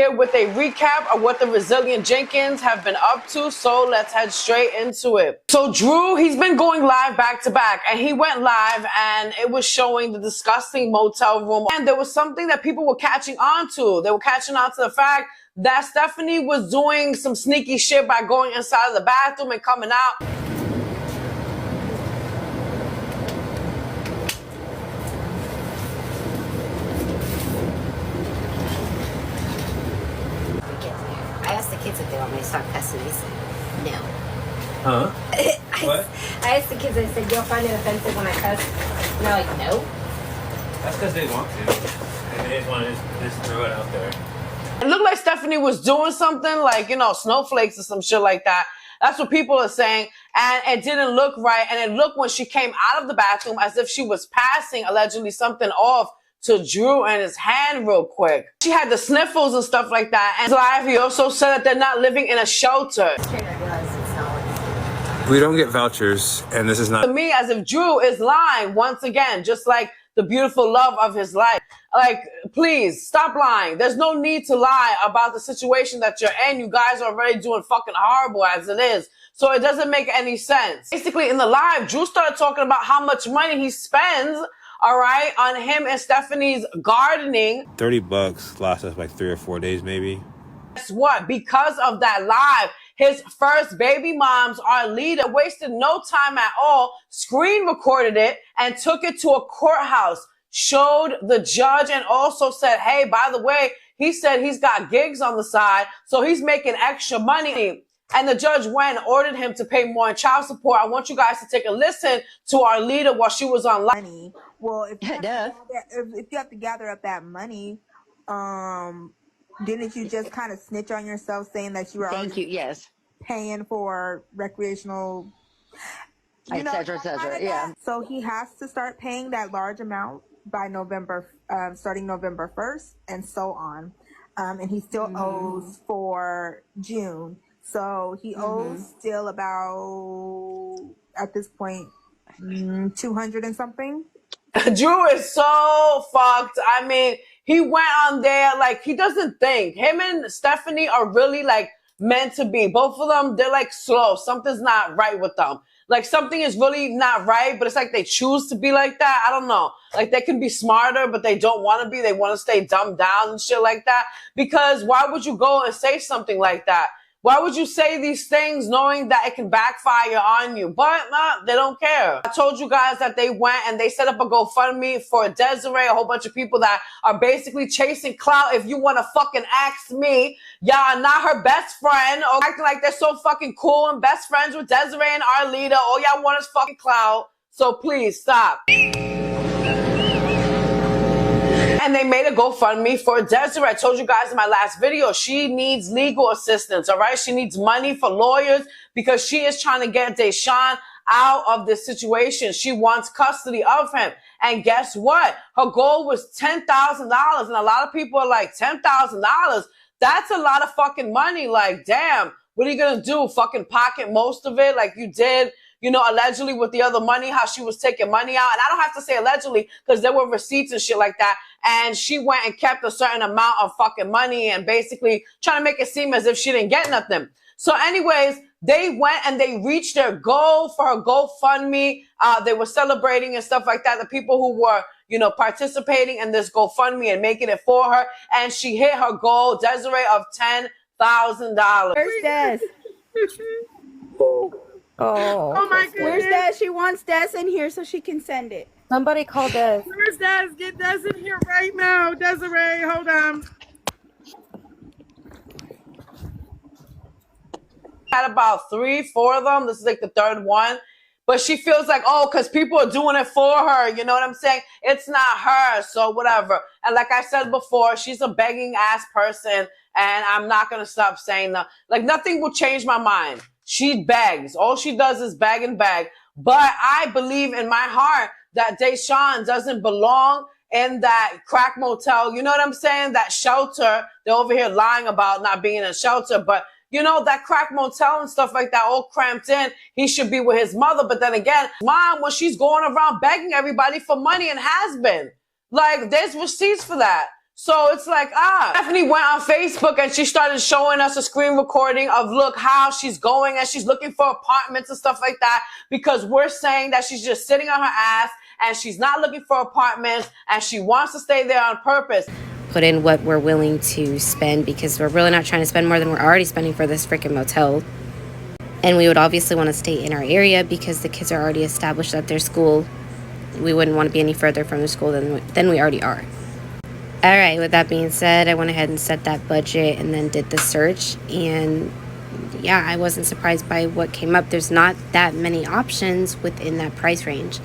here with a recap of what the Resilient Jenkins have been up to, so let's head straight into it. So Drew, he's been going live back to back, and he went live and it was showing the disgusting motel room, and there was something that people were catching on to. They were catching on to the fact that Stephanie was doing some sneaky shit by going inside of the bathroom and coming out. I asked the kids if they want me to stop cussing. They said no. Huh? What? I asked the kids, I said, you'll find it offensive when I cuss? And they're like, no. That's because they want to. And they just want to just throw it out there. It looked like Stephanie was doing something like, you know, snowflakes or some shit like that. That's what people are saying. And it didn't look right. And it looked when she came out of the bathroom as if she was passing allegedly something off to Drew and his hand real quick. She had the sniffles and stuff like that. And live, he also said that they're not living in a shelter. We don't get vouchers, and this is not... To me, as if Drew is lying once again, just like the beautiful love of his life. Like, please, stop lying. There's no need to lie about the situation that you're in. You guys are already doing fucking horrible as it is. So it doesn't make any sense. Basically, in the live, Drew started talking about how much money he spends, all right, on him and Stephanie's gardening. $30 lasts us like 3 or 4 days, maybe. Guess what? Because of that live, his first baby moms, our leader, wasted no time at all, screen recorded it and took it to a courthouse, showed the judge, and also said, hey, by the way, he said he's got gigs on the side, so he's making extra money. And the judge went and ordered him to pay more in child support. I want you guys to take a listen to our leader while she was on live. Well, if you have to gather up that money, didn't you just kind of snitch on yourself saying that you were paying for recreational, et cetera, yeah. So he has to start paying that large amount by November, starting November 1st and so on. And he still owes for June. So he owes still about, at this point, 200 and something. Drew is so fucked. I mean, he went on there like he doesn't think. Him and Stephanie are really like meant to be. Both of them, they're like slow. Something's not right with them. Like something is really not right, but it's like they choose to be like that. I don't know. Like they can be smarter, but they don't want to be. They want to stay dumbed down and shit like that. Because why would you go and say something like that? Why would you say these things knowing that it can backfire on you? But they don't care. I told you guys that they went and they set up a GoFundMe for Desiree, a whole bunch of people that are basically chasing clout. If you want to fucking ask me, y'all are not her best friend or acting like they're so fucking cool and best friends with Desiree and our leader. All y'all want is fucking clout. So please stop. And they made a GoFundMe for Desiree. I told you guys in my last video, she needs legal assistance, all right? She needs money for lawyers because she is trying to get Deshaun out of this situation. She wants custody of him. And guess what? Her goal was $10,000. And a lot of people are like, $10,000? That's a lot of fucking money. Like, damn, what are you going to do? Fucking pocket most of it like you did, you know, allegedly with the other money, how she was taking money out. And I don't have to say allegedly because there were receipts and shit like that. And she went and kept a certain amount of fucking money and basically trying to make it seem as if she didn't get nothing. So anyways, they went and they reached their goal for her GoFundMe. They were celebrating and stuff like that. The people who were, you know, participating in this GoFundMe and making it for her. And she hit her goal, Desiree, of $10,000. Where's Des? Oh my goodness. Where's Des? She wants Des in here so she can send it. Somebody call Des. Where's Des? Get Des in here right now. Desiree, hold on. Had about 3, 4 of them. This is like the third one. But she feels like, oh, because people are doing it for her. You know what I'm saying? It's not her. So whatever. And like I said before, she's a begging ass person. And I'm not going to stop saying that. Like nothing will change my mind. She begs. All she does is beg and beg. But I believe in my heart that Deshaun doesn't belong in that crack motel. You know what I'm saying? That shelter. They're over here lying about not being in a shelter. But, you know, that crack motel and stuff like that, all cramped in. He should be with his mother. But then again, mom, when she's going around begging everybody for money and has been. Like, there's receipts for that. So it's like, Stephanie went on Facebook and she started showing us a screen recording of, look, how she's going and she's looking for apartments and stuff like that, because we're saying that she's just sitting on her ass and she's not looking for apartments and she wants to stay there on purpose. Put in what we're willing to spend, because we're really not trying to spend more than we're already spending for this freaking motel. And we would obviously want to stay in our area because the kids are already established at their school. We wouldn't want to be any further from the school than we already are. All right, with that being said, I went ahead and set that budget and then did the search. And yeah, I wasn't surprised by what came up. There's not that many options within that price range.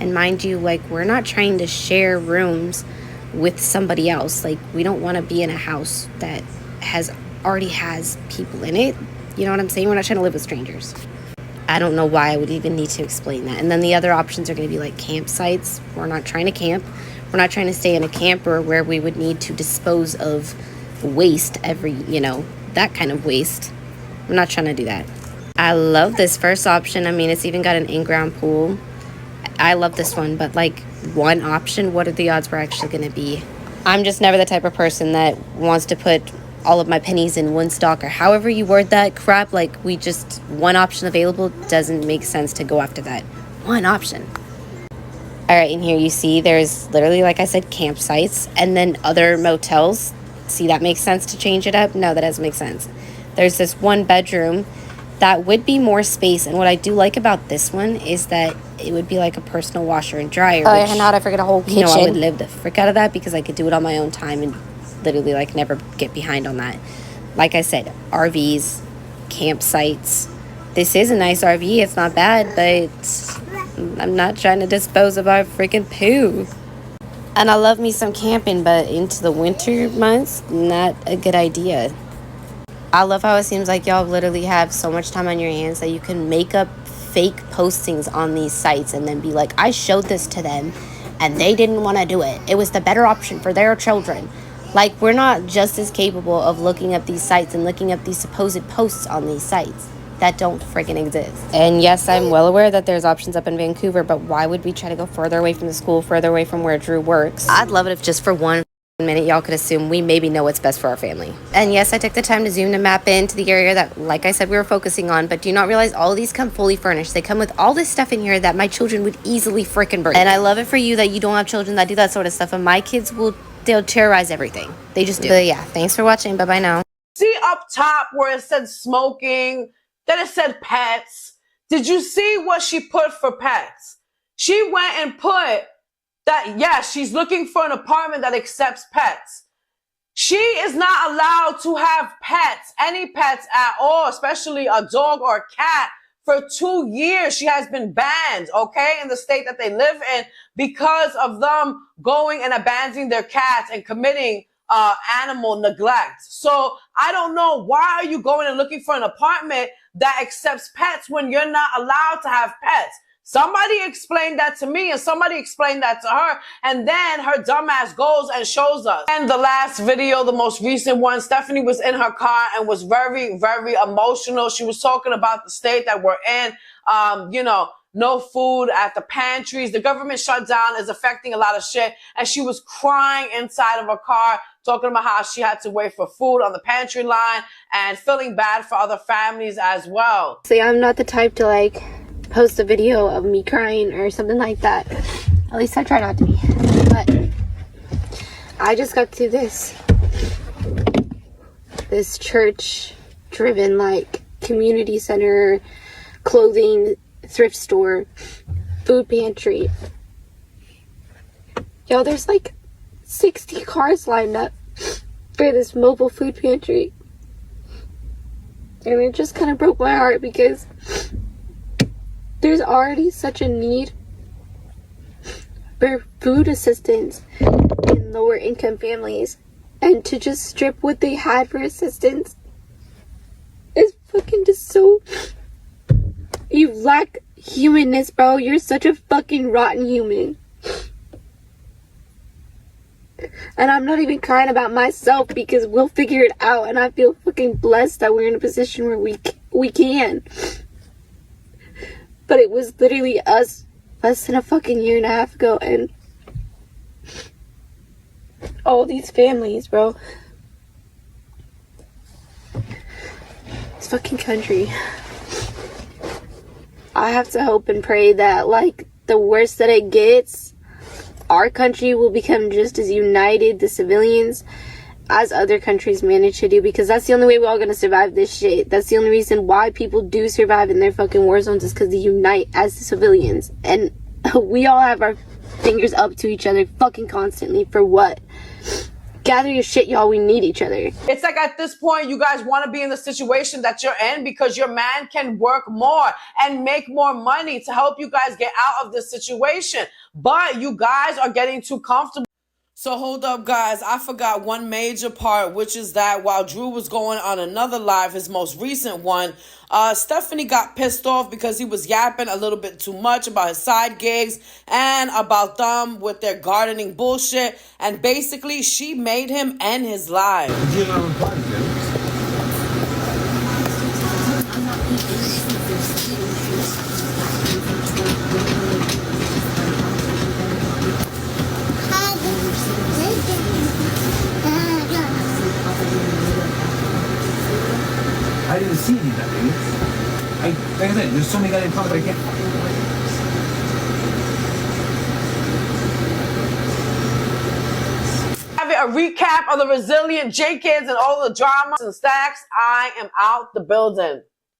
And mind you, like, we're not trying to share rooms with somebody else. Like, we don't want to be in a house that already has people in it. You know what I'm saying? We're not trying to live with strangers. I don't know why I would even need to explain that. And then the other options are going to be like campsites. We're not trying to camp. We're not trying to stay in a camper where we would need to dispose of waste that kind of waste. We're not trying to do that. I love this first option. I mean, it's even got an in-ground pool. I love this one, but like one option, what are the odds we're actually going to be? I'm just never the type of person that wants to put all of my pennies in one stock, or however you word that crap. Like, one option available doesn't make sense to go after that one option. All right, and here you see there's literally, like I said, campsites and then other motels. See, that makes sense to change it up? No, that doesn't make sense. There's this one bedroom that would be more space, and what I do like about this one is that it would be like a personal washer and dryer. Oh, and how'd I forget a whole kitchen? I would live the frick out of that because I could do it on my own time and literally like never get behind on that. Like I said, RVs, campsites. This is a nice RV. It's not bad, but I'm not trying to dispose of our freaking poo. And I love me some camping, but into the winter months, not a good idea. I love how it seems like y'all literally have so much time on your hands that you can make up fake postings on these sites and then be like, I showed this to them and they didn't want to do it. It was the better option for their children. Like, we're not just as capable of looking up these sites and looking up these supposed posts on these sites that don't freaking exist. And yes, I'm well aware that there's options up in Vancouver, but why would we try to go further away from the school, further away from where Drew works? I'd love it if just for 1 minute y'all could assume we maybe know what's best for our family. And yes, I took the time to zoom the map into the area that, like I said, we were focusing on, but do you not realize all of these come fully furnished? They come with all this stuff in here that my children would easily freaking break. And I love it for you that you don't have children that do that sort of stuff, and my kids they'll terrorize everything. They just do. But yeah, thanks for watching. Bye-bye now. See up top where it said smoking, then it said pets. Did you see what she put for pets? She went and put that, yes, she's looking for an apartment that accepts pets. She is not allowed to have pets, any pets at all, especially a dog or a cat. For 2 years, she has been banned, okay, in the state that they live in because of them going and abandoning their cats and committing animal neglect. So I don't know, why are you going and looking for an apartment that accepts pets when you're not allowed to have pets? Somebody explained that to me and somebody explained that to her, and then her dumbass goes and shows us. And the last video, the most recent one, Stephanie was in her car and was very, very emotional. She was talking about the state that we're in, no food at the pantries. The government shutdown is affecting a lot of shit. And she was crying inside of her car, talking about how she had to wait for food on the pantry line and feeling bad for other families as well. See, I'm not the type to like post a video of me crying or something like that. At least I try not to be. But I just got to this church driven like community center, clothing, thrift store, food pantry. Y'all, there's like 60 cars lined up for this mobile food pantry. And it just kind of broke my heart because there's already such a need for food assistance in lower income families, and to just strip what they had for assistance is fucking just so... You lack humanness, bro. You're such a fucking rotten human. And I'm not even crying about myself because we'll figure it out, and I feel fucking blessed that we're in a position where we can. But it was literally us less than a fucking year and a half ago, and all these families, bro. This fucking country. I have to hope and pray that, like, the worse that it gets, our country will become just as united, the civilians, as other countries manage to do, because that's the only way we're all gonna survive this shit. That's the only reason why people do survive in their fucking war zones, is because they unite as the civilians. And we all have our fingers up to each other fucking constantly. For what? Gather your shit, y'all. We need each other. It's like at this point, you guys want to be in the situation that you're in because your man can work more and make more money to help you guys get out of this situation. But you guys are getting too comfortable. So hold up, guys. I forgot one major part, which is that while Drew was going on another live, his most recent one, Stephanie got pissed off because he was yapping a little bit too much about his side gigs and about them with their gardening bullshit. And basically, she made him end his live. I didn't see any of that, baby. Like I said, there's so many goddamn comments I can't. Having a recap of the resilient J Kids and all the dramas and stacks. I am out the building.